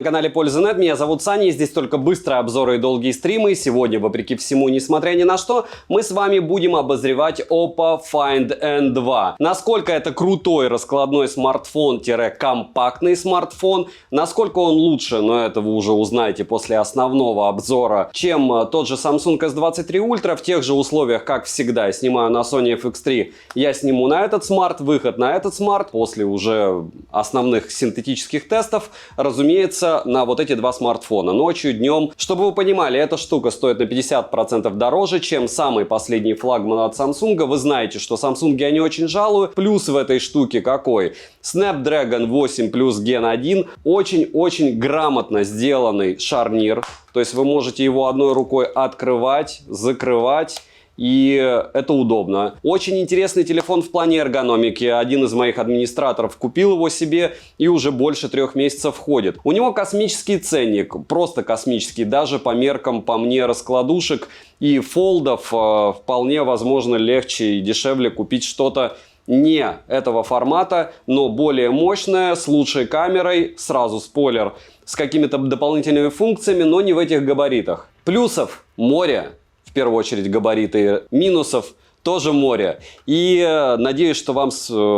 На канале Польза.нет, меня зовут Саня, и здесь только быстрые обзоры и долгие стримы. Сегодня, вопреки всему, несмотря ни на что, мы с вами будем обозревать Oppo Find N2. Насколько это крутой раскладной смартфон-компактный смартфон, насколько он лучше, но это вы уже узнаете после основного обзора, чем тот же Samsung S23 Ultra. В тех же условиях, как всегда, я снимаю на Sony FX3, я сниму на этот смарт, выход на этот смарт, после уже основных синтетических тестов, разумеется, на вот эти два смартфона, ночью, днем. Чтобы вы понимали, эта штука стоит на 50% дороже, чем самый последний флагман от Samsung. Вы знаете, что Samsung я не очень жалую. Плюс в этой штуке какой? Snapdragon 8 Plus Gen 1. Очень-очень грамотно сделанный шарнир. То есть вы можете его одной рукой открывать, закрывать. И это удобно. Очень интересный телефон в плане эргономики. Один из моих администраторов купил его себе и уже больше 3 месяцев ходит. У него космический ценник. Просто космический. Даже по меркам, по мне, раскладушек и фолдов вполне возможно легче и дешевле купить что-то не этого формата, но более мощное, с лучшей камерой. Сразу спойлер. С какими-то дополнительными функциями, но не в этих габаритах. Плюсов море. В первую очередь габариты, минусов тоже море. И надеюсь, что вам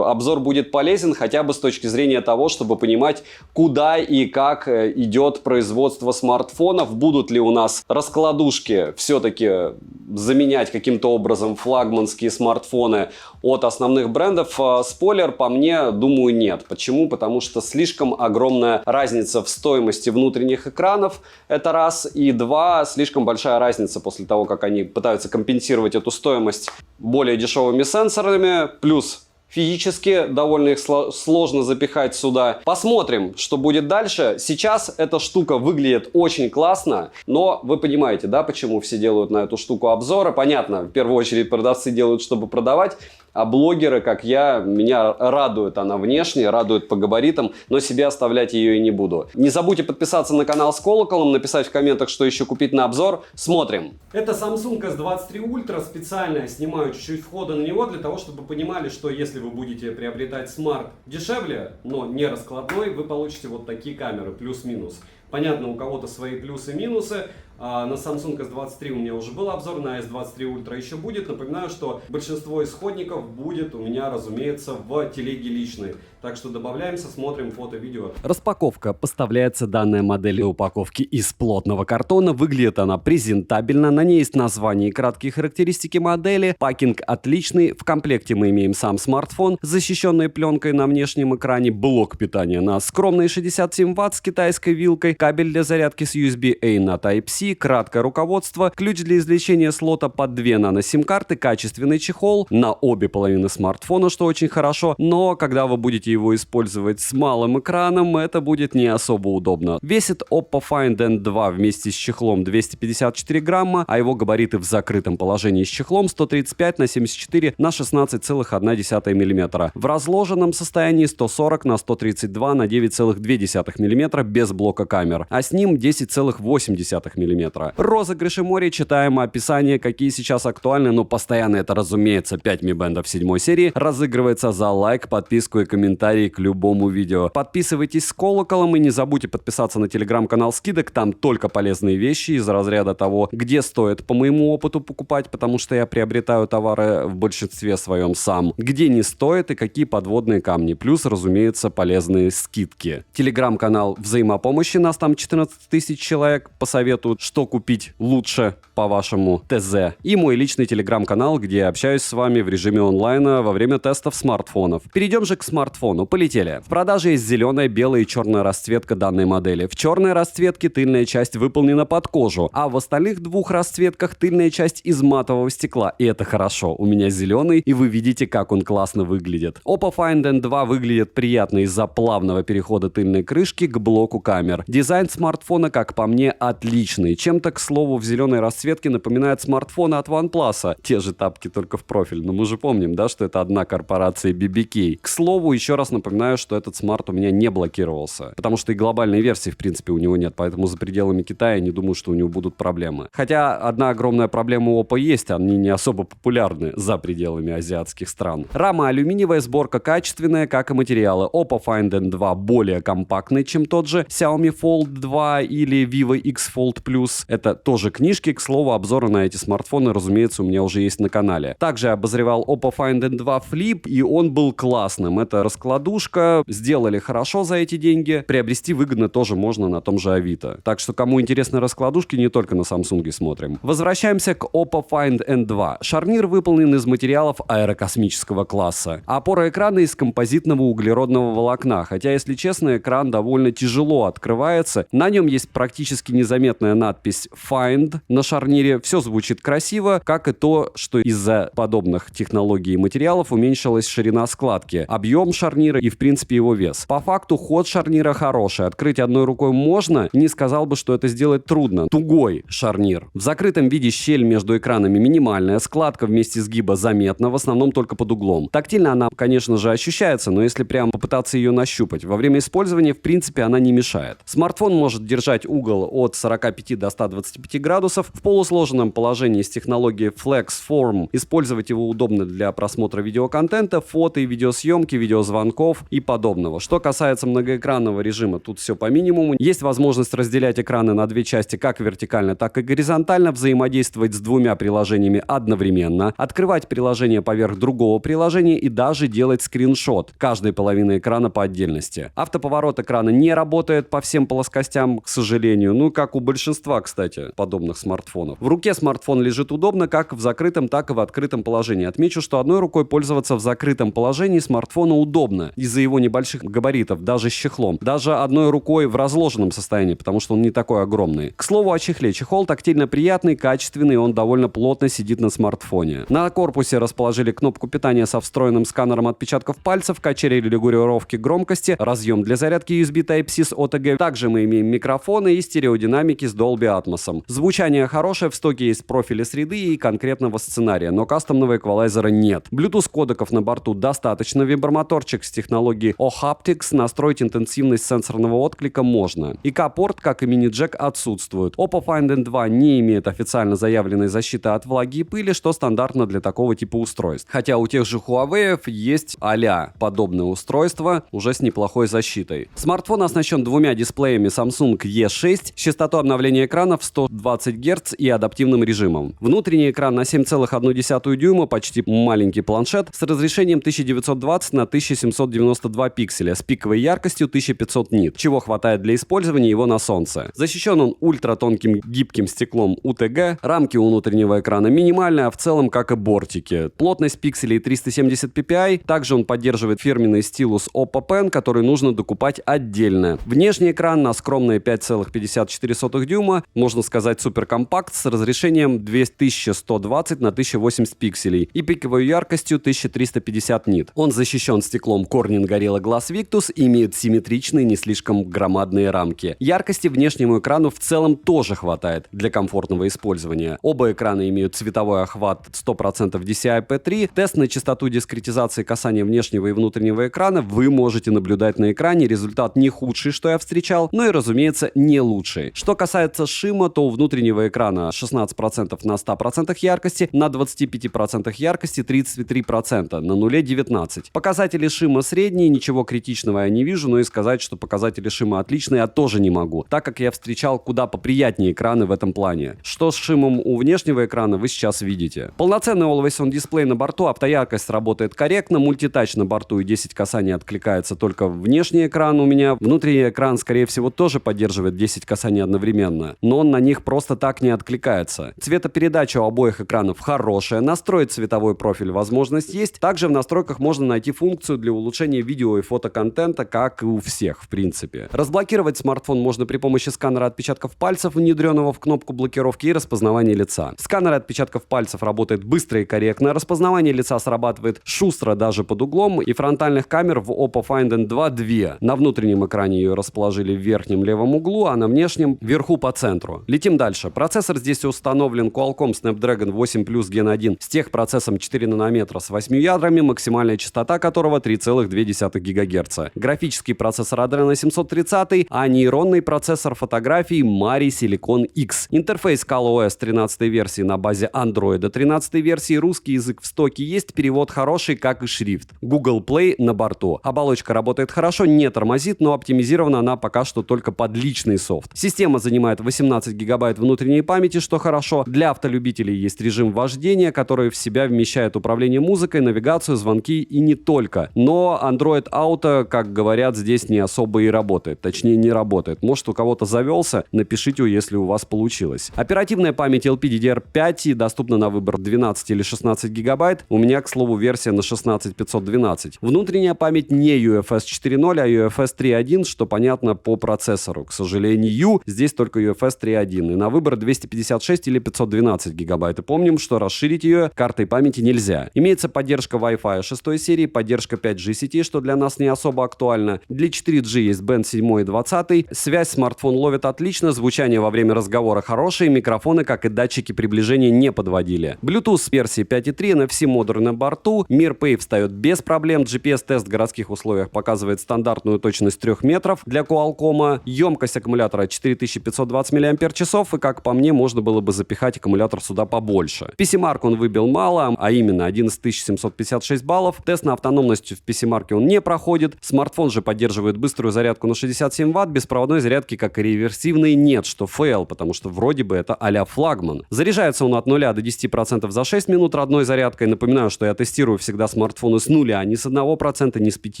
обзор будет полезен хотя бы с точки зрения того, чтобы понимать, куда и как идет производство смартфонов. Будут ли у нас раскладушки все-таки заменять каким-то образом флагманские смартфоны от основных брендов. Спойлер, по мне, думаю, нет. Почему? Потому что слишком огромная разница в стоимости внутренних экранов. Это раз. И два, слишком большая разница после того, как они пытаются компенсировать эту стоимость более дешевыми сенсорами. Плюс физически довольно их сложно запихать сюда. Посмотрим, что будет дальше. Сейчас эта штука выглядит очень классно, но вы понимаете, да, почему все делают на эту штуку обзоры. Понятно, в первую очередь продавцы делают, чтобы продавать, а блогеры, как я, меня радует она внешне, радует по габаритам, но себе оставлять ее и не буду. Не забудьте подписаться на канал с колоколом, написать в комментах, что еще купить на обзор. Смотрим. Это Samsung S23 Ultra. Специально снимаю чуть-чуть входа на него, для того, чтобы понимали, что если вы будете приобретать смарт дешевле, но не раскладной, вы получите вот такие камеры, плюс-минус. Понятно, у кого-то свои плюсы и минусы. На Samsung S23 у меня уже был обзор, на S23 Ultra еще будет. Напоминаю, что большинство исходников будет у меня, разумеется, в телеге личной. Так что добавляемся, смотрим фото, видео. Распаковка. Поставляется данная модель упаковки из плотного картона. Выглядит она презентабельно. На ней есть название и краткие характеристики модели. Пакинг отличный. В комплекте мы имеем сам смартфон, защищенный пленкой на внешнем экране, блок питания на скромные 67 Вт с китайской вилкой, кабель для зарядки с USB-A на Type-C, краткое руководство, ключ для извлечения слота под 2 нано-сим-карты, качественный чехол на обе половины смартфона, что очень хорошо, но когда вы будете его использовать с малым экраном, это будет не особо удобно. Весит Oppo Find N2 вместе с чехлом 254 грамма, а его габариты в закрытом положении с чехлом 135 на 74 на 16,1 мм. В разложенном состоянии 140 на 132 на 9,2 мм без блока камер, а с ним 10,8 мм. Розыгрыши море, читаем описание, какие сейчас актуальны, но постоянно это, разумеется, 5 Mi Band 7 серии разыгрывается за лайк, подписку и комментарий к любому видео. Подписывайтесь с колоколом и не забудьте подписаться на телеграм-канал скидок, там только полезные вещи из разряда того, где стоит по моему опыту покупать, потому что я приобретаю товары в большинстве своем сам, где не стоит и какие подводные камни, плюс, разумеется, полезные скидки. Телеграм-канал взаимопомощи, нас там 14 тысяч человек, посоветуют, что купить лучше по вашему ТЗ. И мой личный телеграм-канал, где я общаюсь с вами в режиме онлайна во время тестов смартфонов. Перейдем же к смартфону. Полетели. В продаже есть зеленая, белая и черная расцветка данной модели. В черной расцветке тыльная часть выполнена под кожу, а в остальных двух расцветках тыльная часть из матового стекла. И это хорошо. У меня зеленый, и вы видите, как он классно выглядит. Oppo Find N2 выглядит приятно из-за плавного перехода тыльной крышки к блоку камер. Дизайн смартфона, как по мне, отличный. Чем-то, к слову, в зеленой расцветке напоминает смартфоны от OnePlus. Те же тапки, только в профиль. Но мы же помним, да, что это одна корпорация BBK. К слову, еще раз напоминаю, что этот смарт у меня не блокировался, потому что и глобальной версии, в принципе, у него нет, поэтому за пределами Китая я не думаю, что у него будут проблемы. Хотя одна огромная проблема у Oppo есть, они не особо популярны за пределами азиатских стран. Рама алюминиевая, сборка качественная, как и материалы. Oppo Find N2 более компактный, чем тот же Xiaomi Fold 2 или Vivo X Fold Plus. Это тоже книжки, к слову, обзоры на эти смартфоны, разумеется, у меня уже есть на канале. Также я обозревал Oppo Find N2 Flip, и он был классным. Это раскладушка, сделали хорошо за эти деньги. Приобрести выгодно тоже можно на том же Авито. Так что, кому интересны раскладушки, не только на Samsung смотрим. Возвращаемся к Oppo Find N2. Шарнир выполнен из материалов аэрокосмического класса. Опора экрана из композитного углеродного волокна. Хотя, если честно, экран довольно тяжело открывается. На нем есть практически незаметная надпись Find на шарнире. Все звучит красиво, как и то, что из-за подобных технологий и материалов уменьшилась ширина складки, объем шарнира и, в принципе, его вес. По факту, ход шарнира хороший. Открыть одной рукой можно, не сказал бы, что это сделать трудно. Тугой шарнир. В закрытом виде щель между экранами минимальная, складка вместе сгиба заметна, в основном только под углом. Тактильно она, конечно же, ощущается, но если прямо попытаться ее нащупать, во время использования, в принципе, она не мешает. Смартфон может держать угол от 45 до 125 градусов. В полусложенном положении с технологией Flex Form использовать его удобно для просмотра видеоконтента, фото и видеосъемки, видеозвонков и подобного. Что касается многоэкранного режима, тут все по минимуму. Есть возможность разделять экраны на две части, как вертикально, так и горизонтально, взаимодействовать с двумя приложениями одновременно, открывать приложение поверх другого приложения и даже делать скриншот каждой половины экрана по отдельности. Автоповорот экрана не работает по всем плоскостям, к сожалению, ну как у большинства, кстати, подобных смартфонов. В руке смартфон лежит удобно как в закрытом, так и в открытом положении. Отмечу, что одной рукой пользоваться в закрытом положении смартфону удобно из-за его небольших габаритов, даже с чехлом. Даже одной рукой в разложенном состоянии, потому что он не такой огромный. К слову о чехле. Чехол тактильно приятный, качественный, он довольно плотно сидит на смартфоне. На корпусе расположили кнопку питания со встроенным сканером отпечатков пальцев, качели регулировки громкости, разъем для зарядки USB Type-C с OTG. Также мы имеем микрофоны и стереодинамики с Dolby Atmos. Звучание хорошее, в стоке есть профили среды и конкретного сценария, но кастомного эквалайзера нет. Bluetooth кодеков на борту достаточно, вибромоторчик с технологией O-Haptics, настроить интенсивность сенсорного отклика можно. ИК-порт, как и мини-джек, отсутствует. Oppo Find N2 не имеет официально заявленной защиты от влаги и пыли, что стандартно для такого типа устройств. Хотя у тех же Huawei есть а-ля подобное устройство, уже с неплохой защитой. Смартфон оснащен двумя дисплеями Samsung E6, частотой обновления экрана в 120 Гц и адаптивным режимом. Внутренний экран на 7,1 дюйма, почти маленький планшет, с разрешением 1920 на 1792 пикселя, с пиковой яркостью 1500 нит, чего хватает для использования его на солнце. Защищен он ультратонким гибким стеклом UTG, рамки у внутреннего экрана минимальные, а в целом как и бортики. Плотность пикселей 370 ppi, также он поддерживает фирменный стилус Oppo Pen, который нужно докупать отдельно. Внешний экран на скромные 5,54 дюйма, можно сказать суперкомпакт, с разрешением 2120 на 1080 пикселей и пиковой яркостью 1350 нит. Он защищен стеклом Corning Gorilla Glass Victus и имеет симметричные, не слишком громадные рамки. Яркости внешнему экрану в целом тоже хватает для комфортного использования. Оба экрана имеют цветовой охват 100% DCI-P3. Тест на частоту дискретизации касания внешнего и внутреннего экрана вы можете наблюдать на экране. Результат не худший, что я встречал, но и, разумеется, не лучший. Что касается шима, то у внутреннего экрана 16% на 100% яркости, на 25% яркости 33%, на нуле 19%. Показатели шима средние, ничего критичного я не вижу, но и сказать, что показатели шима отличные, я тоже не могу, так как я встречал куда поприятнее экраны в этом плане. Что с шимом у внешнего экрана, вы сейчас видите. Полноценный Always On дисплей на борту, автояркость работает корректно, мультитач на борту и 10 касаний откликается только внешний экран у меня. Внутренний экран, скорее всего, тоже поддерживает 10 касаний одновременно, но он на них просто так не откликается. Цветопередача у обоих экранов хорошая, настроить цветовой профиль возможность есть. Также в настройках можно найти функцию для улучшения видео и фотоконтента, как и у всех, в принципе. Разблокировать смартфон можно при помощи сканера отпечатков пальцев, внедренного в кнопку блокировки, и распознавания лица. Сканер отпечатков пальцев работает быстро и корректно, распознавание лица срабатывает шустро даже под углом, и фронтальных камер в Oppo Find N2 две. На внутреннем экране ее расположили в верхнем левом углу, а на внешнем вверху по центру. Летим дальше. Процессор здесь установлен Qualcomm Snapdragon 8 Plus Gen 1 с техпроцессом 4 нанометра с 8 ядрами, максимальная частота которого 3,5 4,2 ГГц. Графический процессор Adreno 730, а нейронный процессор фотографий Mari Silicon X. Интерфейс ColorOS 13 версии на базе Android 13 версии, русский язык в стоке есть, перевод хороший, как и шрифт. Google Play на борту. Оболочка работает хорошо, не тормозит, но оптимизирована она пока что только под личный софт. Система занимает 18 гигабайт внутренней памяти, что хорошо. Для автолюбителей есть режим вождения, который в себя вмещает управление музыкой, навигацию, звонки и не только. Но Android Auto, как говорят, здесь не особо и работает. Точнее, не работает. Может, у кого-то завелся? Напишите, если у вас получилось. Оперативная память LPDDR5 доступна на выбор 12 или 16 гигабайт. У меня, к слову, версия на 16512. Внутренняя память не UFS 4.0, а UFS 3.1, что понятно по процессору. К сожалению, здесь только UFS 3.1. И на выбор 256 или 512 гигабайт. И помним, что расширить ее картой памяти нельзя. Имеется поддержка Wi-Fi 6 серии, поддержка 5G сети, что для нас не особо актуально. Для 4G есть Band 7 и 20. Связь смартфон ловит отлично, звучание во время разговора хорошее, микрофоны, как и датчики приближения, не подводили. Bluetooth версии 5.3, NFC-модуль на борту, MirPay встает без проблем, GPS-тест в городских условиях показывает стандартную точность 3 метров для Qualcomm, емкость аккумулятора 4520 мАч, и, как по мне, можно было бы запихать аккумулятор сюда побольше. PC-Mark он выбил мало, а именно 11756 баллов. Тест на автономность в PC-Mark он не проходит. Смартфон же поддерживает быструю зарядку на 67 Вт, беспроводной зарядки, как и реверсивной, нет, что фейл, потому что вроде бы это а-ля флагман. Заряжается он от 0 до 10% за 6 минут родной зарядкой. Напоминаю, что я тестирую всегда смартфоны с нуля, ни с 1%, ни с 5,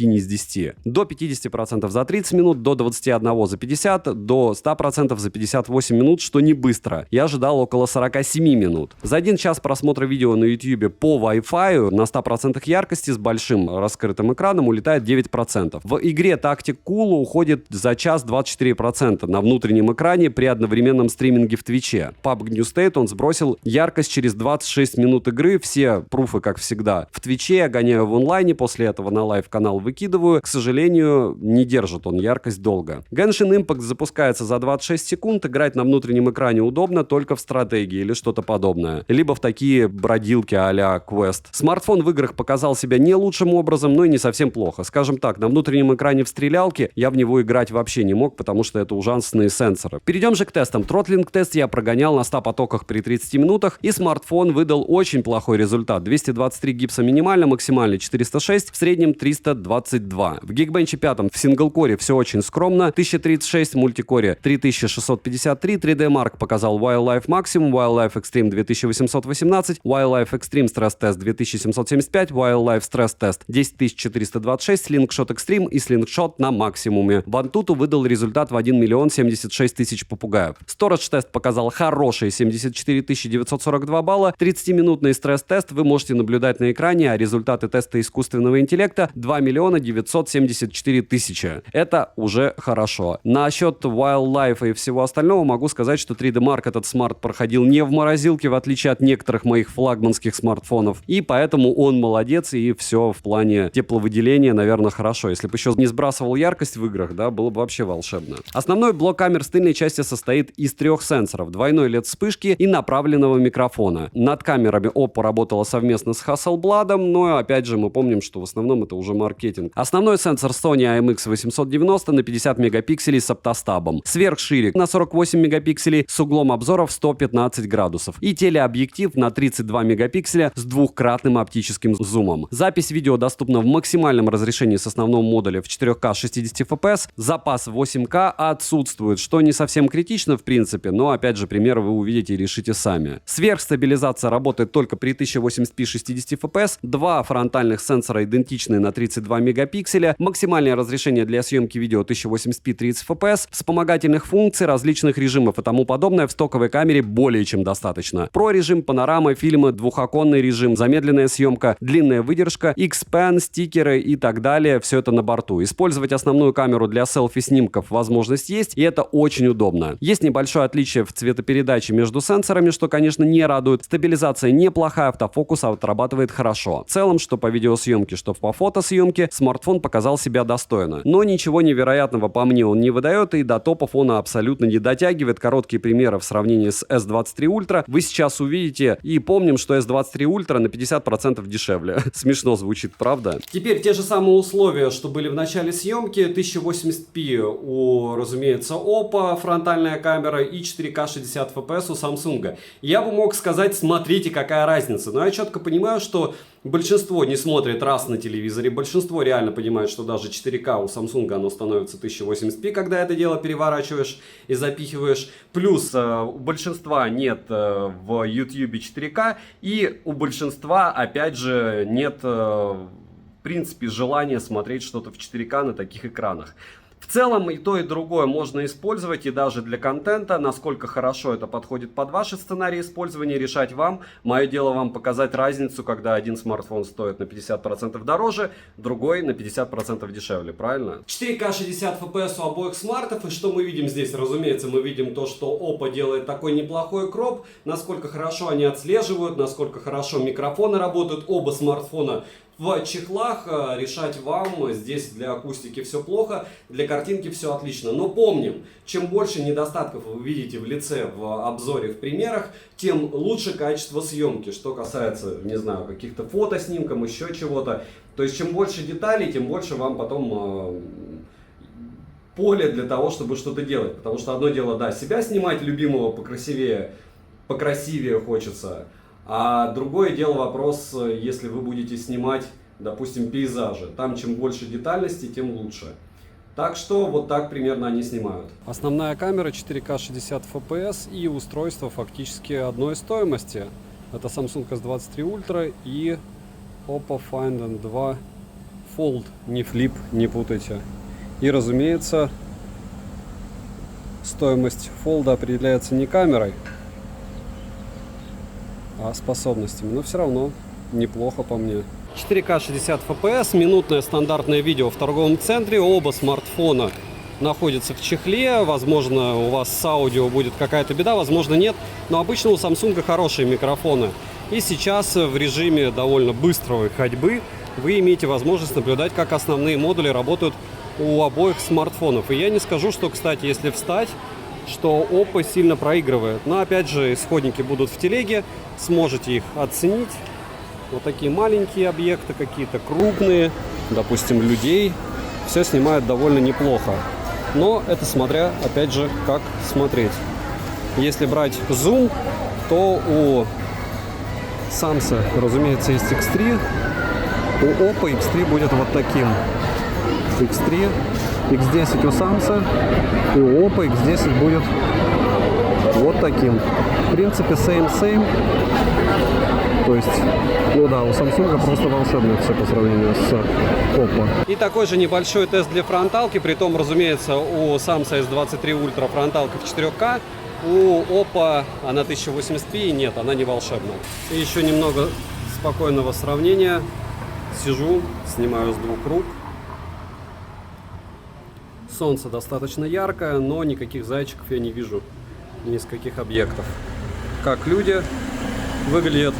ни с 10. До 50% за 30 минут, до 21 за 50, до 100% за 58 минут, что не быстро. Я ожидал около 47 минут. За 1 час просмотра видео на YouTube по Wi-Fi на 100% яркости с большим раскрытым экраном улетает 9%. В игре Tactic Cool уходит за час 24% на внутреннем экране при одновременном стриминге в Твиче. PUBG New State он сбросил яркость через 26 минут игры. Все пруфы, как всегда, в Твиче. Я гоняю в онлайне, после этого на лайв-канал выкидываю. К сожалению, не держит он яркость долго. Genshin Impact запускается за 26 секунд. Играть на внутреннем экране удобно только в стратегии или что-то подобное. Либо в такие бродилки а-ля Quest. Смартфон в играх показал себя не лучшим образом, но и не совсем плохо. Скажем так, на внутреннем экране в стрелялке я в него играть вообще не мог, потому что это ужасные сенсоры. Перейдем же к тестам. Тротлинг-тест я прогонял на 100 потоках при 30 минутах, и смартфон выдал очень плохой результат. 223 гипса минимально, максимально 406, в среднем 322. В Geekbench 5 в синглкоре все очень скромно, 1036, в мультикоре 3653, 3D Mark показал Wildlife Maximum, Wildlife Extreme 2818, Wildlife Extreme Stress Test 2775, Wildlife Stress Test 10426, Slingshot Extreme и Slingshot на максимуме. В Antutu выдал результат в 1 миллион 76 тысяч попугаев. Storage тест показал хорошие 74 942 балла, 30-минутный стресс-тест вы можете наблюдать на экране, а результаты теста искусственного интеллекта 2 миллиона 974 тысячи. Это уже хорошо. Насчет Wildlife и всего остального могу сказать, что 3D Mark этот смарт проходил не в морозилке, в отличие от некоторых моих флагманских смартфонов, и поэтому он молодец, и все в плане тепловыделения, наверное, хорошо. Если бы еще не сбрасывал яркость в играх, да, было бы вообще волшебно. Основной блок камер с тыльной части состоит из 3 сенсоров, двойной LED вспышки и направленного микрофона. Над камерами Oppo работала совместно с Hasselblad, но опять же мы помним, что в основном это уже маркетинг. Основной сенсор Sony IMX890 на 50 мегапикселей с оптостабом. Сверхширик на 48 мегапикселей с углом обзора в 115 градусов. И телеобъектив на 32 мегапикселя с двухкратным оптическим зумом. Запись видео доступна в максимальном разрешении с основного модуля в 4К 60 FPS. Запас 8К отсутствует, что не совсем критично в принципе, но опять же примеры вы увидите и решите сами. Сверхстабилизация работает только при 1080p 60 FPS. 2 фронтальных сенсора идентичны на 32 мегапикселя. Максимальное разрешение для съемки видео 1080p 30 FPS. Вспомогательных функций, различных режимов и тому подобное в стоковой камере более чем достаточно. Про режим, панорама, фильмы, двухоконный режим, замедленная съемка, длинная выдержка, X-Pen, стикеры и так далее. Все это на борту. Использовать основную камеру для селфи-снимков возможность есть, и это очень удобно. Есть небольшое отличие в цветопередаче между сенсорами, что, конечно, не радует. Стабилизация неплохая, автофокус отрабатывает хорошо. В целом, что по видеосъемке, что по фотосъемке, смартфон показал себя достойно. Но ничего невероятного по мне он не выдает, и до топов он абсолютно не дотягивает. Короткие примеры в сравнении с S23 Ultra вы сейчас увидите, и помним, что S23 Ultra на 50% дешевле. Смешно звучит, правда? Теперь те же самые условия, что были в начале съемки. 1080p у, разумеется, Oppo, фронтальная камера, и 4К 60 FPS у Samsung. Я бы мог сказать, смотрите, какая разница. Но я четко понимаю, что большинство не смотрит раз на телевизоре. Большинство реально понимает, что даже 4К у Samsung оно становится 1080p, когда это дело переворачиваешь и запихиваешь. Плюс у большинства нет в YouTube 4К. И у большинства, опять же, нет... в принципе, желание смотреть что-то в 4К на таких экранах. В целом и то, и другое можно использовать, и даже для контента. Насколько хорошо это подходит под ваши сценарии использования, решать вам. Мое дело вам показать разницу, когда один смартфон стоит на 50% дороже, другой на 50% дешевле, правильно? 4К 60 FPS у обоих смартов, и что мы видим здесь? Разумеется, мы видим то, что Oppo делает такой неплохой кроп, насколько хорошо они отслеживают, насколько хорошо микрофоны работают, оба смартфона в чехлах, решать вам. Здесь для акустики все плохо, для картинки все отлично. Но помним, чем больше недостатков вы видите в лице, в обзоре, в примерах, тем лучше качество съемки. Что касается, не знаю, каких-то фотоснимков, еще чего-то. То есть, чем больше деталей, тем больше вам потом поле для того, чтобы что-то делать. Потому что одно дело, да, себя снимать, любимого покрасивее хочется. А другое дело вопрос, если вы будете снимать, допустим, пейзажи. Там чем больше детальности, тем лучше. Так что вот так примерно они снимают. Основная камера 4К 60 FPS и устройство фактически одной стоимости. Это Samsung S23 Ultra и Oppo Find N2 Fold. Не Flip, не путайте. И, разумеется, стоимость Fold определяется не камерой, а способностями. Но все равно неплохо по мне. 4К 60 FPS, минутное стандартное видео в торговом центре. Оба смартфона находятся в чехле. Возможно, у вас с аудио будет какая-то беда, возможно, нет. Но обычно у Samsung хорошие микрофоны. И сейчас в режиме довольно быстрой ходьбы вы имеете возможность наблюдать, как основные модули работают у обоих смартфонов. И я не скажу, что, кстати, если встать, что Oppo сильно проигрывает. Но опять же, исходники будут в телеге, сможете их оценить. Вот такие маленькие объекты, какие-то крупные, допустим, людей. Все снимает довольно неплохо. Но это смотря, опять же, как смотреть. Если брать зум, то у Samsung, разумеется, есть X3. У Oppo X3 будет вот таким. X3, X10 у Samsung, и у Oppo X10 будет вот таким. В принципе, same. То есть, ну да, у Samsung просто волшебно все по сравнению с Oppo. И такой же небольшой тест для фронталки. Притом, разумеется, у Samsung S23 Ultra фронталка в 4К. У Oppo она 1080p, и нет, она не волшебная. И еще немного спокойного сравнения. Сижу, снимаю с двух рук. Солнце достаточно яркое, но никаких зайчиков я не вижу, ни с каких объектов. Как люди выглядят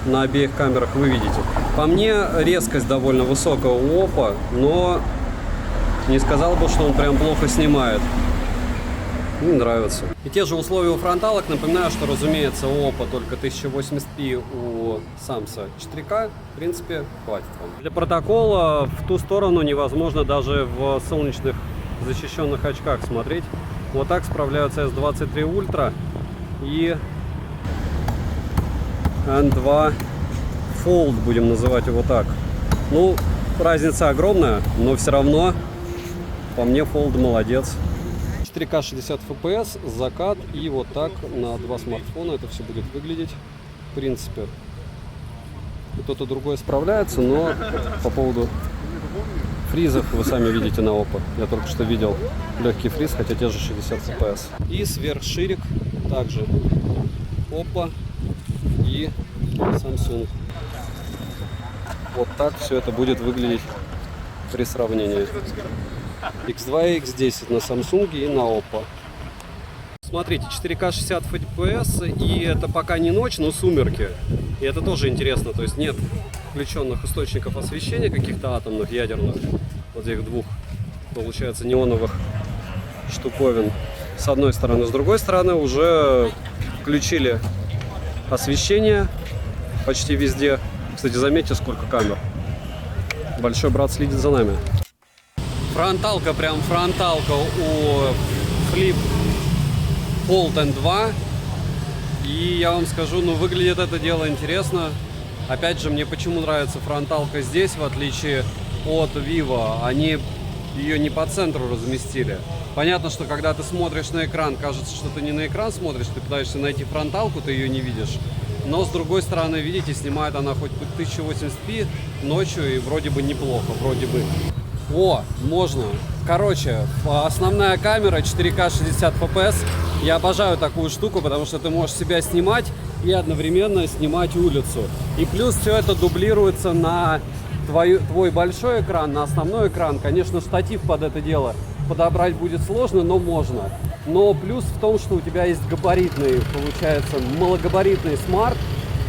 на обеих камерах, вы видите. По мне, резкость довольно высокая у Oppo, но не сказал бы, что он прям плохо снимает. Мне нравится. И те же условия у фронталок. Напоминаю, что, разумеется, у Oppo только 1080p, у Samsung 4К. В принципе, хватит вам. Для протокола в ту сторону невозможно даже в солнечных защищенных очках смотреть. Вот так справляются S23 Ultra и N2 Fold, будем называть его так. Ну, разница огромная, но все равно по мне Fold молодец. 4К 60 FPS, закат, и вот так на два смартфона это все будет выглядеть. В принципе, кто-то другой справляется, но по поводу фризов вы сами видите на Oppo. Я только что видел легкий фриз, хотя те же 60 FPS. И сверхширик также Oppo и Samsung. Вот так все это будет выглядеть при сравнении. X2 и X10 на Samsung и на Oppo. Смотрите, 4К 60 FPS, и это пока не ночь, но сумерки. И это тоже интересно, то есть нет включенных источников освещения, каких-то атомных, ядерных, вот этих двух, получается, неоновых штуковин. С одной стороны, с другой стороны уже включили освещение почти везде. Кстати, заметьте, сколько камер. большой брат следит за нами. Фронталка, прям фронталка у Flip Fold N2. И я вам скажу, ну выглядит это дело интересно. Опять же, мне почему нравится фронталка здесь, в отличие от Vivo. Они ее не по центру разместили. Понятно, что когда ты смотришь на экран, кажется, что ты не на экран смотришь, ты пытаешься найти фронталку, ты ее не видишь. Но с другой стороны, видите, снимает она хоть 1080p ночью и вроде бы неплохо, вроде бы. О, можно. Короче, основная камера 4К 60 FPS. Я обожаю такую штуку, потому что ты можешь себя снимать и одновременно снимать улицу. И плюс все это дублируется на твой большой экран, на основной экран. Конечно, штатив под это дело подобрать будет сложно, но можно. Но плюс в том, что у тебя есть габаритный, получается, малогабаритный смарт.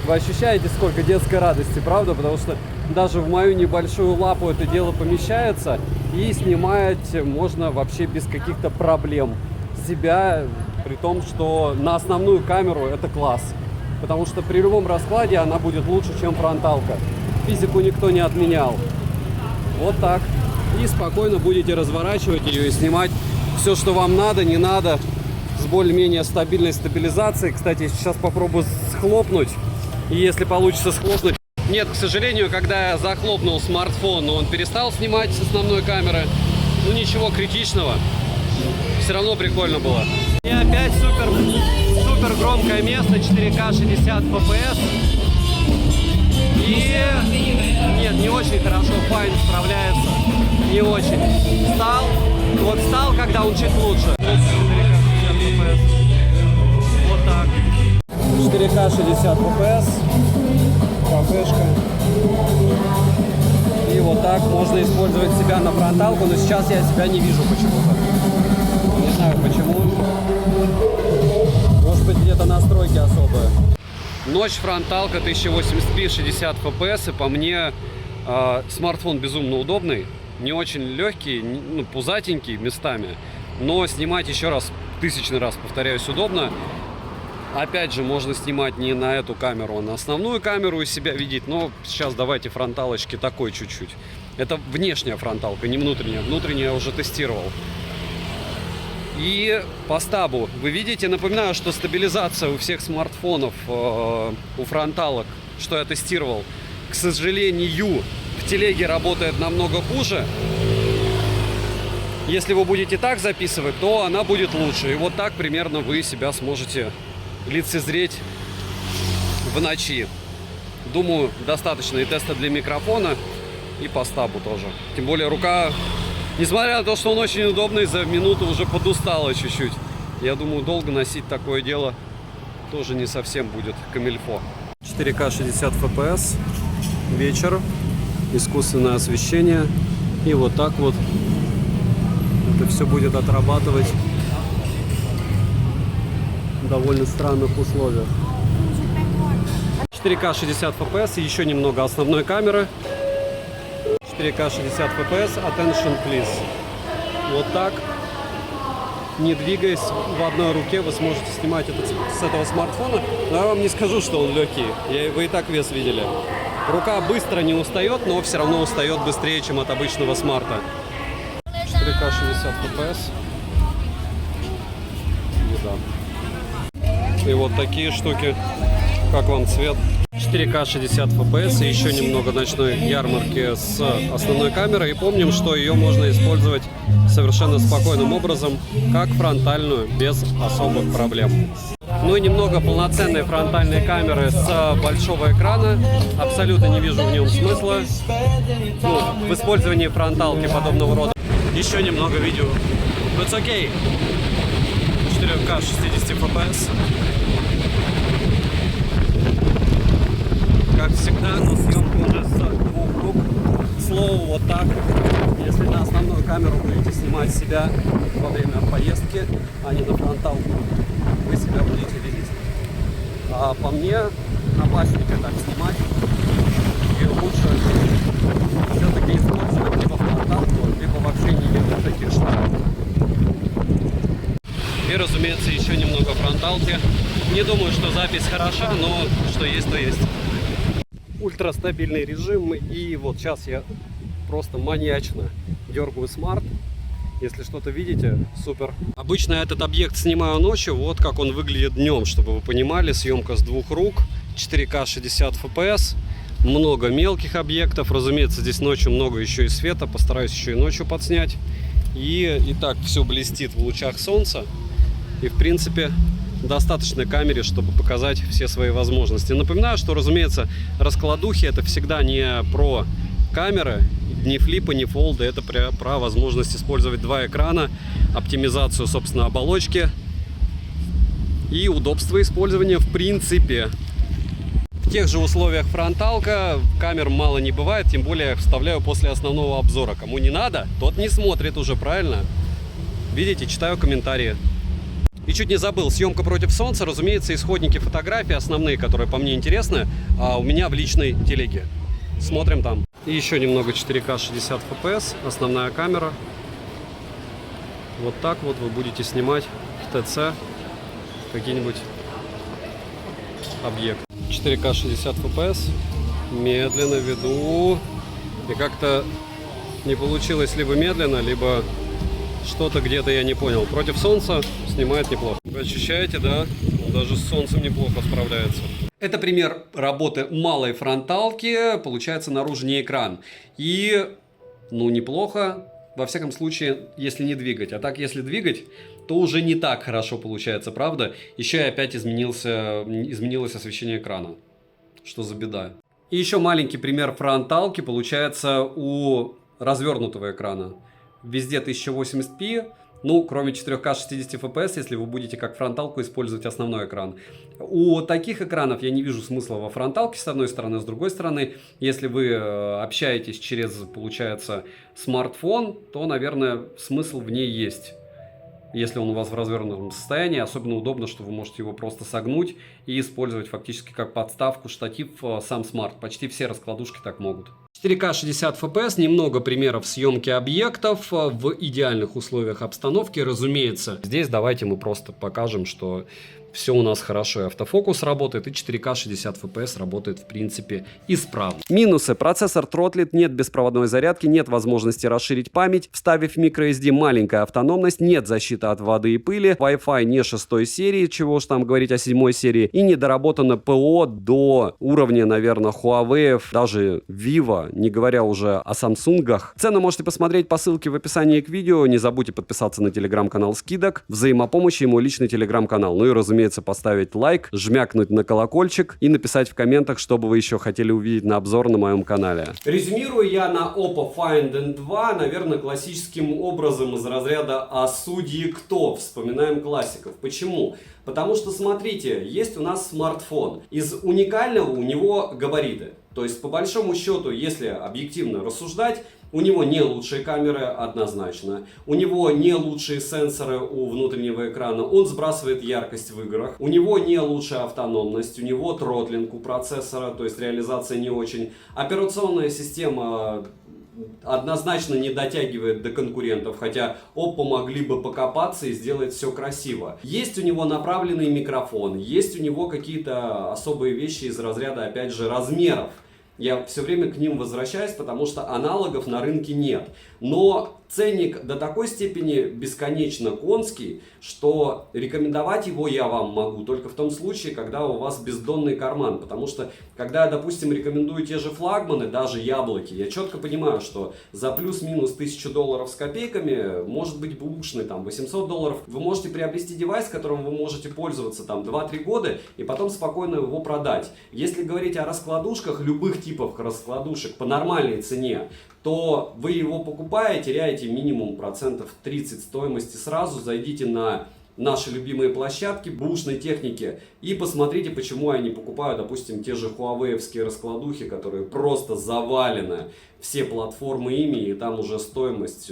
Вы ощущаете, сколько детской радости, правда? Потому что даже в мою небольшую лапу это дело помещается. И снимать можно вообще без каких-то проблем себя, при том, что на основную камеру это класс. Потому что при любом раскладе она будет лучше, чем фронталка. Физику никто не отменял. Вот так. И спокойно будете разворачивать ее и снимать все, что вам надо, не надо, с более-менее стабильной стабилизацией. Кстати, сейчас попробую схлопнуть. И если получится схлопнуть... Нет, к сожалению, когда я захлопнул смартфон, он перестал снимать с основной камеры. Ну ничего критичного. Все равно прикольно было. И опять супер громкое место, 4К 60 FPS. И нет, не очень хорошо Find справляется. Не очень. Встал, когда он чуть лучше. 4К 60 FPS. Вот так. 4К 60 FPS. Кафешка. И вот так можно использовать себя на фронталку, но сейчас я себя не вижу почему-то. Не знаю почему. Может быть, где-то настройки особые. Ночь фронталка 1080p 60 FPS. И по мне смартфон безумно удобный. Не очень легкий, ну, пузатенький местами. Но снимать еще раз, тысячный раз, повторяюсь, удобно. Опять же, можно снимать не на эту камеру, а на основную камеру и себя видеть. Но сейчас давайте фронталочки такой чуть-чуть. Это внешняя фронталка, не внутренняя. Внутренняя я уже тестировал. И по стабу вы видите, напоминаю, что стабилизация у всех смартфонов, у фронталок, что я тестировал, к сожалению, в телеге работает намного хуже. Если вы будете так записывать, то она будет лучше. И вот так примерно вы себя сможете лицезреть в ночи. Думаю, достаточно и теста для микрофона, и по стабу тоже. Тем более рука, несмотря на то, что он очень удобный, за минуту уже подустала чуть-чуть. Я думаю, долго носить такое дело тоже не совсем будет камильфо. 4К 60 FPS, вечер, искусственное освещение. И вот так вот это все будет отрабатывать в довольно странных условиях. 4К 60 FPS и еще немного основной камеры. 4К 60 FPS, attention please. Вот так, не двигаясь, в одной руке вы сможете снимать это с этого смартфона. Но я вам не скажу, что он легкий. Вы и так вес видели. Рука быстро не устает, но все равно устает быстрее, чем от обычного смарта. 4К 60 FPS. Еда. И вот такие штуки. Как вам цвет? 4К 60 FPS и еще немного ночной ярмарки с основной камерой. И помним, что ее можно использовать совершенно спокойным образом, как фронтальную, без особых проблем. Ну и немного полноценной фронтальной камеры с большого экрана. Абсолютно не вижу в нем смысла в использовании фронталки подобного рода. Еще немного видео. It's okay. 4К 60 FPS. Как всегда, но съемка уже с двух рук. Слово вот так. Если на основную камеру будете снимать себя во время поездки, а не на фронталку, вы себя будете видеть. А по мне, на пластике так снимать. И лучше все-таки использовать либо фронталку, либо вообще не делать таких штатов. И, разумеется, еще немного фронталки. Не думаю, что запись хороша, но что есть, то есть. Ультрастабильный режим. И вот сейчас я просто маньячно. Дергаю смарт. Если что-то видите, супер. Обычно я этот объект снимаю ночью, вот как он выглядит днем, чтобы вы понимали. Съемка с двух рук, 4К 60 FPS, много мелких объектов. Разумеется, здесь ночью много еще и света, постараюсь еще и ночью подснять. И так все блестит в лучах солнца. И в принципе достаточно камере, чтобы показать все свои возможности. Напоминаю, что, разумеется, раскладухи это всегда не про камеры, ни флипы, ни фолды, это про возможность использовать два экрана, оптимизацию, собственно, оболочки и удобство использования в принципе. В тех же условиях фронталка, камер мало не бывает, тем более я вставляю после основного обзора. Кому не надо, тот не смотрит уже, правильно? Видите, читаю комментарии. И чуть не забыл, съемка против солнца, разумеется, исходники фотографий, основные, которые по мне интересны, у меня в личной телеге. Смотрим там. И еще немного 4К 60 FPS, основная камера. Вот так вот вы будете снимать в ТЦ какие-нибудь объект. 4К 60 FPS, медленно веду. И как-то не получилось либо медленно, либо что-то где-то я не понял. Против солнца снимает неплохо. Вы ощущаете, да? Даже с солнцем неплохо справляется. Это пример работы малой фронталки. Получается наружный экран. И, ну, неплохо. Во всяком случае, если не двигать. А так, если двигать, то уже не так хорошо получается, правда? Еще и опять изменилось освещение экрана. Что за беда. И еще маленький пример фронталки получается у развернутого экрана. Везде 1080p, ну, кроме 4К 60 FPS, если вы будете как фронталку использовать основной экран. У таких экранов я не вижу смысла во фронталке, с одной стороны. С другой стороны, если вы общаетесь через, получается, смартфон, то, наверное, смысл в ней есть. Если он у вас в развернутом состоянии, особенно удобно, что вы можете его просто согнуть и использовать фактически как подставку, штатив, сам смарт. Почти все раскладушки так могут. 4К 60 FPS, немного примеров съемки объектов в идеальных условиях обстановки, разумеется. Здесь давайте мы просто покажем, что все у нас хорошо, и автофокус работает, и 4К 60 FPS работает в принципе исправно. Минусы. Процессор тротлит, нет беспроводной зарядки, нет возможности расширить память, вставив microSD, маленькая автономность, нет защиты от воды и пыли, Wi-Fi не 6 серии, чего уж там говорить о 7 серии, и недоработано ПО до уровня, наверное, Huawei, даже Vivo, не говоря уже о Samsung'ах. Цену можете посмотреть по ссылке в описании к видео, не забудьте подписаться на телеграм-канал Скидок, взаимопомощи и мой личный телеграм-канал, ну и, разумеется, поставить лайк, жмякнуть на колокольчик и написать в комментах, что бы вы еще хотели увидеть на обзор на моем канале. Резюмирую я на Oppo Find N2, наверное, классическим образом из разряда «А судьи кто?». Вспоминаем классиков. Почему? Потому что, смотрите, есть у нас смартфон. Из уникального у него габариты. То есть, по большому счету, если объективно рассуждать, у него не лучшие камеры, однозначно. У него не лучшие сенсоры у внутреннего экрана. Он сбрасывает яркость в играх. У него не лучшая автономность. У него тротлинг у процессора, то есть реализация не очень. Операционная система однозначно не дотягивает до конкурентов, хотя Oppo могли бы покопаться и сделать все красиво. Есть у него направленный микрофон, есть у него какие-то особые вещи из разряда, опять же, размеров. Я все время к ним возвращаюсь, потому что аналогов на рынке нет. Но ценник до такой степени бесконечно конский, что рекомендовать его я вам могу только в том случае, когда у вас бездонный карман. Потому что, когда я, допустим, рекомендую те же флагманы, даже яблоки, я четко понимаю, что за плюс-минус $1000 с копейками, может быть бэушный, там, $800, вы можете приобрести девайс, которым вы можете пользоваться там 2-3 года и потом спокойно его продать. Если говорить о раскладушках, любых типов раскладушек по нормальной цене, то вы его покупая, теряете минимум процентов 30 стоимости сразу. Зайдите на наши любимые площадки бэушной техники и посмотрите, почему я не покупаю, допустим, те же Huawei-евские раскладухи, которые просто завалены все платформы ими, и там уже стоимость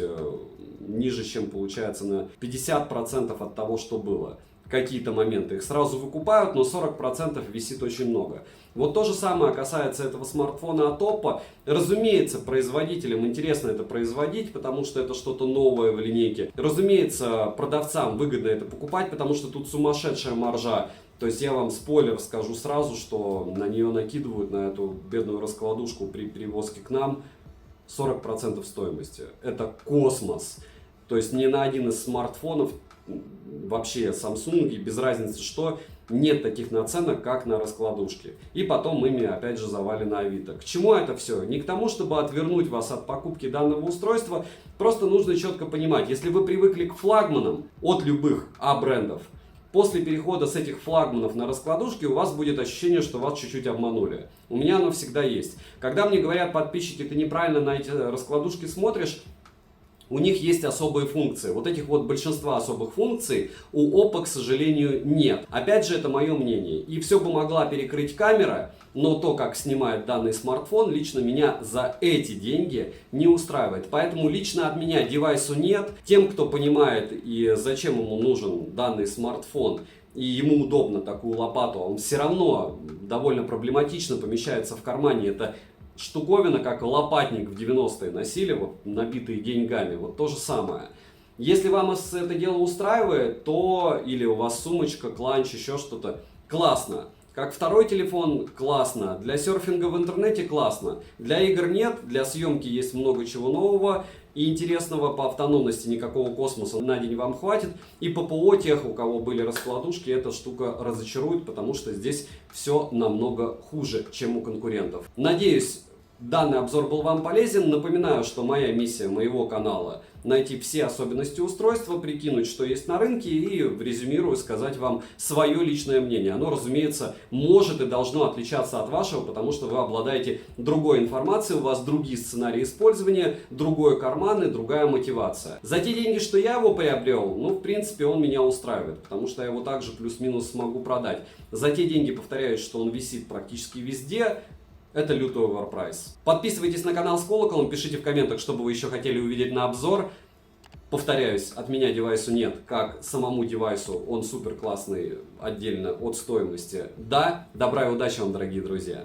ниже, чем получается на 50% от того, что было. Какие-то моменты их сразу выкупают, но 40% висит очень много. Вот то же самое касается этого смартфона от Oppo. Разумеется, производителям интересно это производить, потому что это что-то новое в линейке. Разумеется, продавцам выгодно это покупать, потому что тут сумасшедшая маржа. То есть я вам спойлер скажу сразу, что на нее накидывают, на эту бедную раскладушку при перевозке к нам, 40% стоимости. Это космос. То есть ни на один из смартфонов, вообще Samsung, без разницы что, нет таких наценок, как на раскладушки. И потом ими опять же завалено Авито. К чему это все? Не к тому, чтобы отвернуть вас от покупки данного устройства. Просто нужно четко понимать, если вы привыкли к флагманам от любых брендов, после перехода с этих флагманов на раскладушки у вас будет ощущение, что вас чуть-чуть обманули. У меня оно всегда есть. Когда мне говорят подписчики, ты неправильно на эти раскладушки смотришь, у них есть особые функции. Вот этих вот большинства особых функций у Oppo, к сожалению, нет. Опять же, это мое мнение. И все бы могла перекрыть камера, но то, как снимает данный смартфон, лично меня за эти деньги не устраивает. Поэтому лично от меня девайсу нет. Тем, кто понимает и зачем ему нужен данный смартфон, и ему удобно такую лопату, он все равно довольно проблематично помещается в кармане. Это штуковина, как лопатник в 90-е носили, вот набитые деньгами, вот то же самое. Если вам это дело устраивает, то или у вас сумочка, кланч, еще что-то, классно. Как второй телефон, классно. Для серфинга в интернете классно. Для игр нет, для съемки есть много чего нового и интересного. По автономности никакого космоса на день вам хватит. И по ПО тех, у кого были раскладушки, эта штука разочарует, потому что здесь все намного хуже, чем у конкурентов. Надеюсь, данный обзор был вам полезен. Напоминаю, что моя миссия моего канала — найти все особенности устройства, прикинуть, что есть на рынке, и резюмирую, сказать вам свое личное мнение. Оно, разумеется, может и должно отличаться от вашего, потому что вы обладаете другой информацией, у вас другие сценарии использования, другой карман и другая мотивация. За те деньги, что я его приобрел, ну, в принципе, он меня устраивает, потому что я его также плюс-минус смогу продать. За те деньги, повторяюсь, что он висит практически везде, это лютый оверпрайс. Подписывайтесь на канал с колоколом, пишите в комментах, что бы вы еще хотели увидеть на обзор. Повторяюсь, от меня девайсу нет, как самому девайсу, он супер классный, отдельно от стоимости. Да, добра и удачи вам, дорогие друзья!